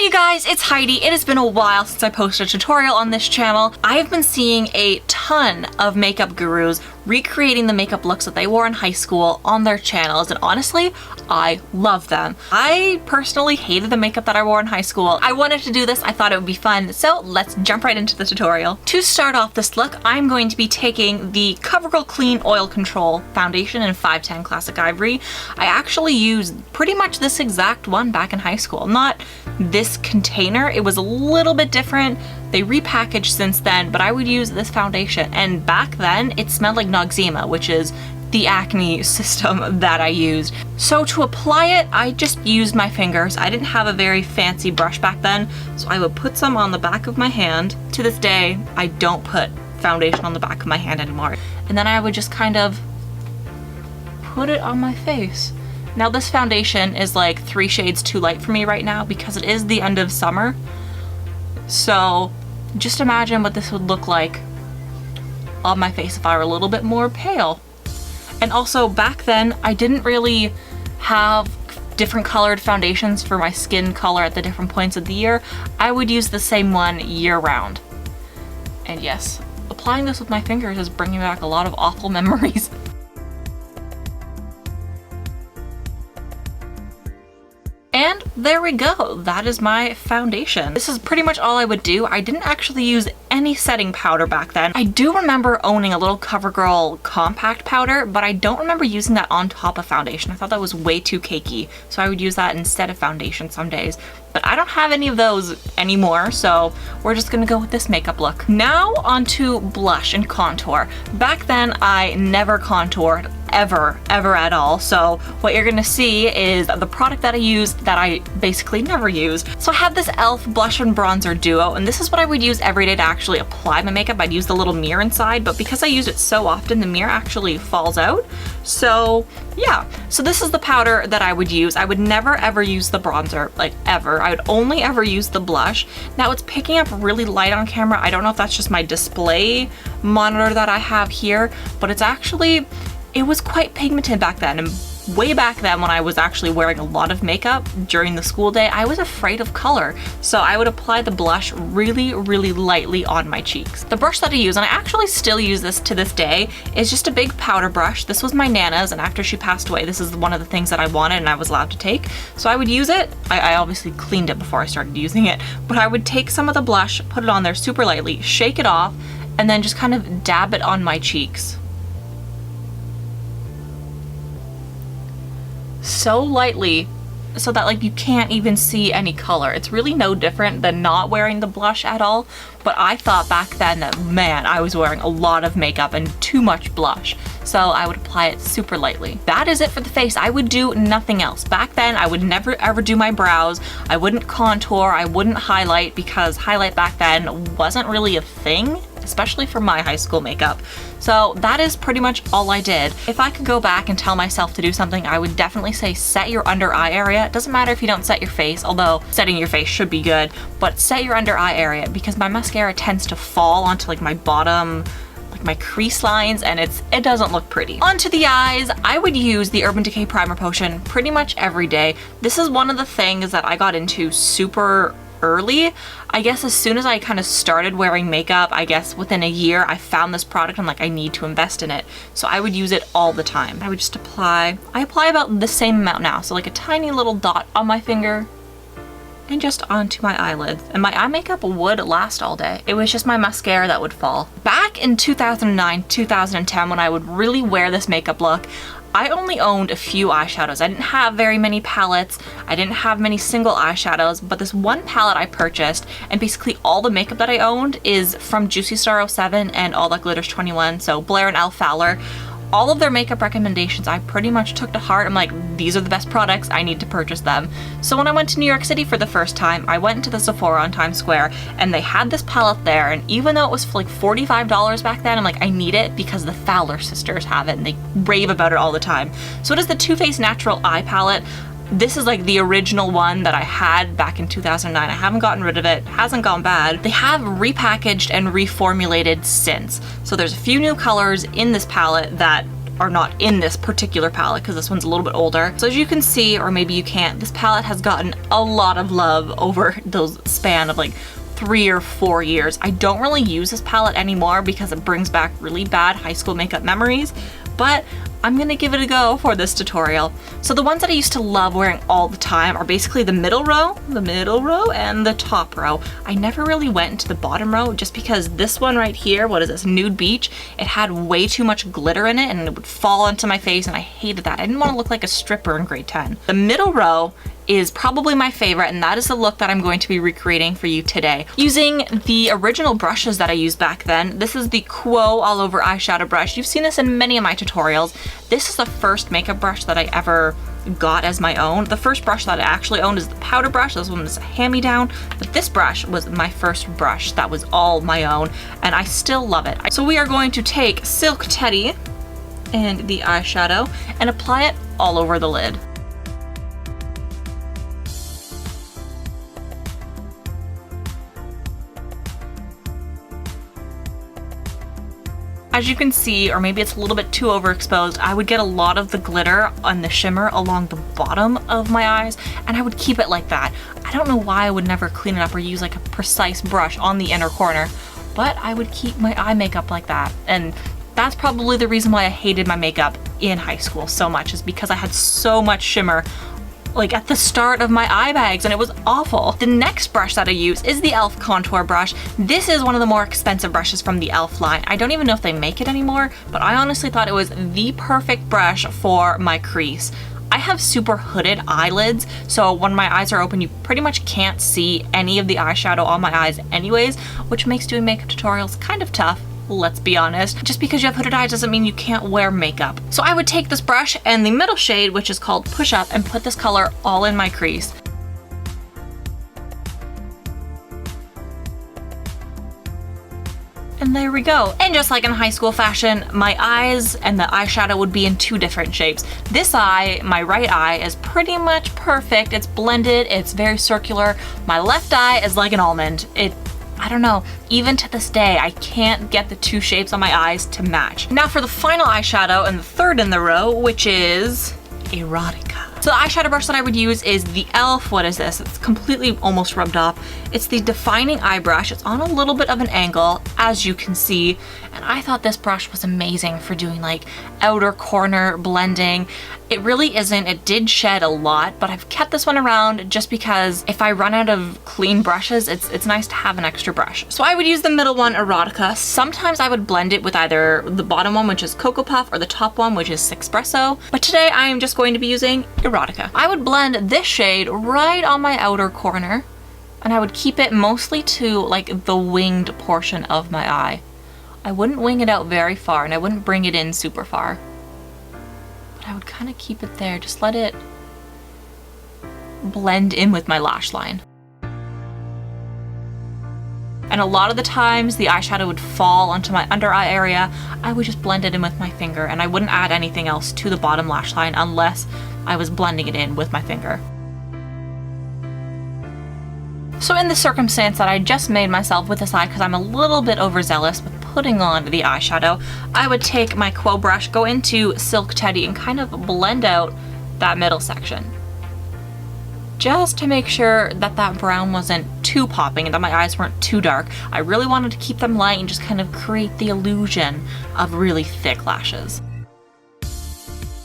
Hi you guys, it's Heidi. It has been a while since I posted a tutorial on this channel. I've been seeing a ton of makeup gurus recreating the makeup looks that they wore in high school on their channels, and honestly, I love them. I personally hated the makeup that I wore in high school. I wanted to do this, I thought it would be fun, so let's jump right into the tutorial. To start off this look, I'm going to be taking the Covergirl Clean Oil Control Foundation in 510 Classic Ivory. I actually used pretty much this exact one back in high school. Not this container, it was a little bit different. They repackaged since then, but I would use this foundation, and back then it smelled like Noxzema, which is the acne system that I used. So to apply it, I just used my fingers. I didn't have a very fancy brush back then, so I would put some on the back of my hand. To this day, I don't put foundation on the back of my hand anymore. And then I would just kind of put it on my face. Now this foundation is like 3 shades too light for me right now because it is the end of summer. So just imagine what this would look like on my face if I were a little bit more pale. And also back then, I didn't really have different colored foundations for my skin color at the different points of the year. I would use the same one year round. And yes, applying this with my fingers is bringing back a lot of awful memories. And there we go, that is my foundation. This is pretty much all I would do. I didn't actually use any setting powder back then. I do remember owning a little Covergirl compact powder, but I don't remember using that on top of foundation. I thought that was way too cakey, so I would use that instead of foundation some days. But I don't have any of those anymore, so we're just gonna go with this makeup look. Now onto blush and contour. Back then, I never contoured. Ever at all. So what you're gonna see is the product that I use that I basically never use. So I have this e.l.f. blush and bronzer duo, and this is what I would use every day to actually apply my makeup. I'd use the little mirror inside, but because I use it so often, the mirror actually falls out. So yeah, so this is the powder that I would use. I would never ever use the bronzer, like ever. I would only ever use the blush. Now it's picking up really light on camera. I don't know if that's just my display monitor that I have here, but it's actually, it was quite pigmented back then, and way back then when I was actually wearing a lot of makeup during the school day, I was afraid of color. So I would apply the blush really lightly on my cheeks. The brush that I use, and I actually still use this to this day, is just a big powder brush. This was my Nana's, and after she passed away, this is one of the things that I wanted and I was allowed to take. So I would use it. I obviously cleaned it before I started using it, but I would take some of the blush, put it on there super lightly, shake it off, and then just kind of dab it on my cheeks. So lightly so that like you can't even see any color. It's really no different than not wearing the blush at all, but I thought back then that, man, I was wearing a lot of makeup and too much blush, so I would apply it super lightly. That is it for the face. I would do nothing else. Back then, I would never ever do my brows. I wouldn't contour, I wouldn't highlight, because highlight back then wasn't really a thing, especially for my high school makeup. So that is pretty much all I did. If I could go back and tell myself to do something, I would definitely say set your under eye area. It doesn't matter if you don't set your face, although setting your face should be good, but set your under eye area, because my mascara tends to fall onto like my bottom, like my crease lines, and it doesn't look pretty. Onto the eyes, I would use the Urban Decay Primer Potion pretty much every day. This is one of the things that I got into super early. I guess as soon as I kind of started wearing makeup, I guess within a year, I found this product and like I need to invest in it. So I would use it all the time. I would just apply about the same amount now. So like a tiny little dot on my finger and just onto my eyelids. And my eye makeup would last all day. It was just my mascara that would fall. Back in 2009, 2010, when I would really wear this makeup look, I only owned a few eyeshadows. I didn't have very many palettes. I didn't have many single eyeshadows, but this one palette I purchased, and basically all the makeup that I owned is from Juicy Star 07 and All That Glitters 21, so Blair and Elle Fowler. All of their makeup recommendations I pretty much took to heart. I'm like, these are the best products, I need to purchase them. So when I went to New York City for the first time, I went into the Sephora on Times Square, and they had this palette there, and even though it was like $45 back then, I'm like, I need it because the Fowler sisters have it and they rave about it all the time. So it is the Too Faced Natural Eye Palette. This is like the original one that I had back in 2009. I haven't gotten rid of it, hasn't gone bad. They have repackaged and reformulated since. So there's a few new colors in this palette that are not in this particular palette because this one's a little bit older. So as you can see, or maybe you can't, this palette has gotten a lot of love over those span of like 3 or 4 years. I don't really use this palette anymore because it brings back really bad high school makeup memories, but I'm gonna give it a go for this tutorial. So the ones that I used to love wearing all the time are basically the middle row, and the top row. I never really went into the bottom row just because this one right here, what is this, Nude Beach, it had way too much glitter in it and it would fall onto my face and I hated that. I didn't want to look like a stripper in grade 10. The middle row is probably my favorite, and that is the look that I'm going to be recreating for you today. Using the original brushes that I used back then, this is the Quo All Over Eyeshadow brush. You've seen this in many of my tutorials. This is the first makeup brush that I ever got as my own. The first brush that I actually owned is the powder brush. This one is a hand-me-down, but this brush was my first brush that was all my own, and I still love it. So we are going to take Silk Teddy and the eyeshadow and apply it all over the lid. As you can see, or maybe it's a little bit too overexposed, I would get a lot of the glitter on the shimmer along the bottom of my eyes, and I would keep it like that. I don't know why I would never clean it up or use like a precise brush on the inner corner, but I would keep my eye makeup like that. And that's probably the reason why I hated my makeup in high school so much, is because I had so much shimmer like at the start of my eye bags and it was awful. The next brush that I use is the e.l.f. contour brush. This is one of the more expensive brushes from the e.l.f. line. I don't even know if they make it anymore, but I honestly thought it was the perfect brush for my crease. I have super hooded eyelids, so when my eyes are open, you pretty much can't see any of the eyeshadow on my eyes anyways, which makes doing makeup tutorials kind of tough. Let's be honest. Just because you have hooded eyes doesn't mean you can't wear makeup. So I would take this brush and the middle shade, which is called Push Up, and put this color all in my crease. And there we go. And just like in high school fashion, my eyes and the eyeshadow would be in two different shapes. This eye, my right eye, is pretty much perfect. It's blended, it's very circular. My left eye is like an almond. I don't know, even to this day, I can't get the two shapes on my eyes to match. Now for the final eyeshadow and the third in the row, which is Erotica. So the eyeshadow brush that I would use is the e.l.f. What is this? It's completely almost rubbed off. It's the Defining Eye Brush. It's on a little bit of an angle, as you can see. And I thought this brush was amazing for doing like outer corner blending. It really isn't. It did shed a lot, but I've kept this one around just because if I run out of clean brushes, it's nice to have an extra brush. So I would use the middle one, Erotica. Sometimes I would blend it with either the bottom one, which is Cocoa Puff, or the top one, which is Sixpresso. But today I am just going to be using Erotica. I would blend this shade right on my outer corner, and I would keep it mostly to like the winged portion of my eye. I wouldn't wing it out very far, and I wouldn't bring it in super far. But I would kind of keep it there, just let it blend in with my lash line. And a lot of the times the eyeshadow would fall onto my under eye area. I would just blend it in with my finger, and I wouldn't add anything else to the bottom lash line unless I was blending it in with my finger. So in the circumstance that I just made myself with this eye, because I'm a little bit overzealous with putting on the eyeshadow, I would take my Quo brush, go into Silk Teddy, and kind of blend out that middle section. Just to make sure that that brown wasn't too popping and that my eyes weren't too dark. I really wanted to keep them light and just kind of create the illusion of really thick lashes.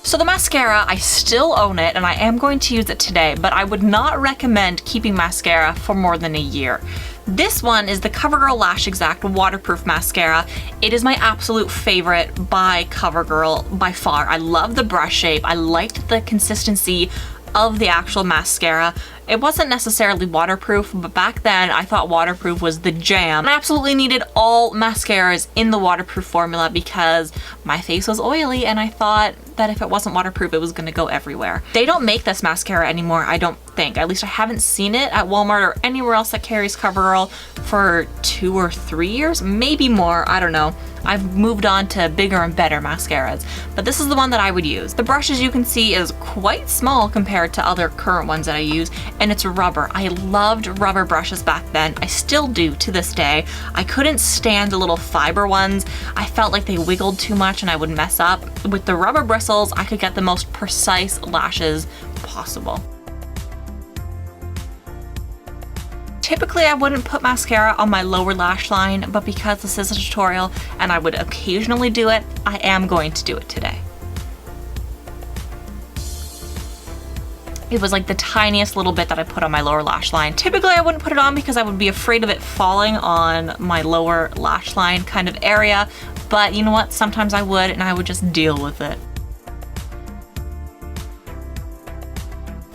So the mascara, I still own it and I am going to use it today, but I would not recommend keeping mascara for more than a year. This one is the Covergirl LashExact Waterproof Mascara. It is my absolute favorite by Covergirl by far. I love the brush shape. I liked the consistency of the actual mascara. It wasn't necessarily waterproof, but back then I thought waterproof was the jam. I absolutely needed all mascaras in the waterproof formula because my face was oily and I thought that if it wasn't waterproof, it was gonna go everywhere. They don't make this mascara anymore, I don't think. At least I haven't seen it at Walmart or anywhere else that carries Covergirl for 2 or 3 years, maybe more, I don't know. I've moved on to bigger and better mascaras, but this is the one that I would use. The brush, as you can see, is quite small compared to other current ones that I use, and it's rubber. I loved rubber brushes back then. I still do to this day. I couldn't stand the little fiber ones. I felt like they wiggled too much and I would mess up. With the rubber bristles, I could get the most precise lashes possible. Typically, I wouldn't put mascara on my lower lash line, but because this is a tutorial and I would occasionally do it, I am going to do it today. It was like the tiniest little bit that I put on my lower lash line. Typically, I wouldn't put it on because I would be afraid of it falling on my lower lash line kind of area, but you know what? Sometimes I would, and I would just deal with it.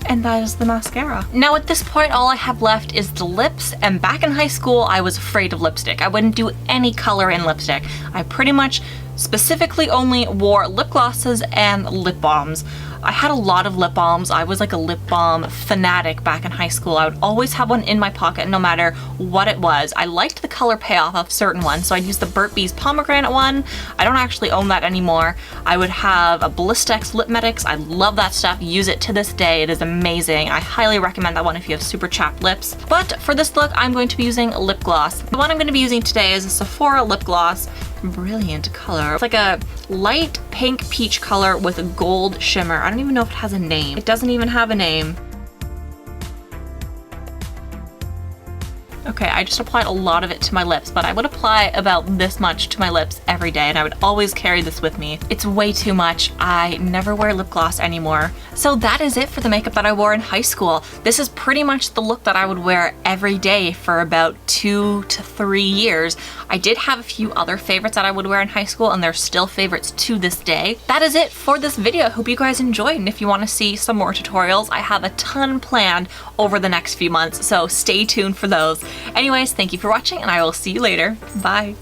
And that is the mascara. Now at this point, all I have left is the lips, and back in high school, I was afraid of lipstick. I wouldn't do any color in lipstick. I pretty much specifically only wore lip glosses and lip balms. I had a lot of lip balms. I was like a lip balm fanatic back in high school. I would always have one in my pocket no matter what it was. I liked the color payoff of certain ones, so I'd use the Burt's Bees pomegranate one. I don't actually own that anymore. I would have a Blistex Lip Medix. I love that stuff. Use it to this day. It is amazing. I highly recommend that one if you have super chapped lips. But for this look, I'm going to be using lip gloss. The one I'm going to be using today is a Sephora lip gloss. Brilliant color. It's like a light pink peach color with a gold shimmer. I don't even know if it has a name. It doesn't even have a name. Okay, I just applied a lot of it to my lips, but I would apply about this much to my lips every day, and I would always carry this with me. It's way too much. I never wear lip gloss anymore. So that is it for the makeup that I wore in high school. This is pretty much the look that I would wear every day for about 2 to 3 years. I did have a few other favorites that I would wear in high school, and they're still favorites to this day. That is it for this video. I hope you guys enjoyed, and if you want to see some more tutorials, I have a ton planned over the next few months, so stay tuned for those. Anyways, thank you for watching, and I will see you later. Bye.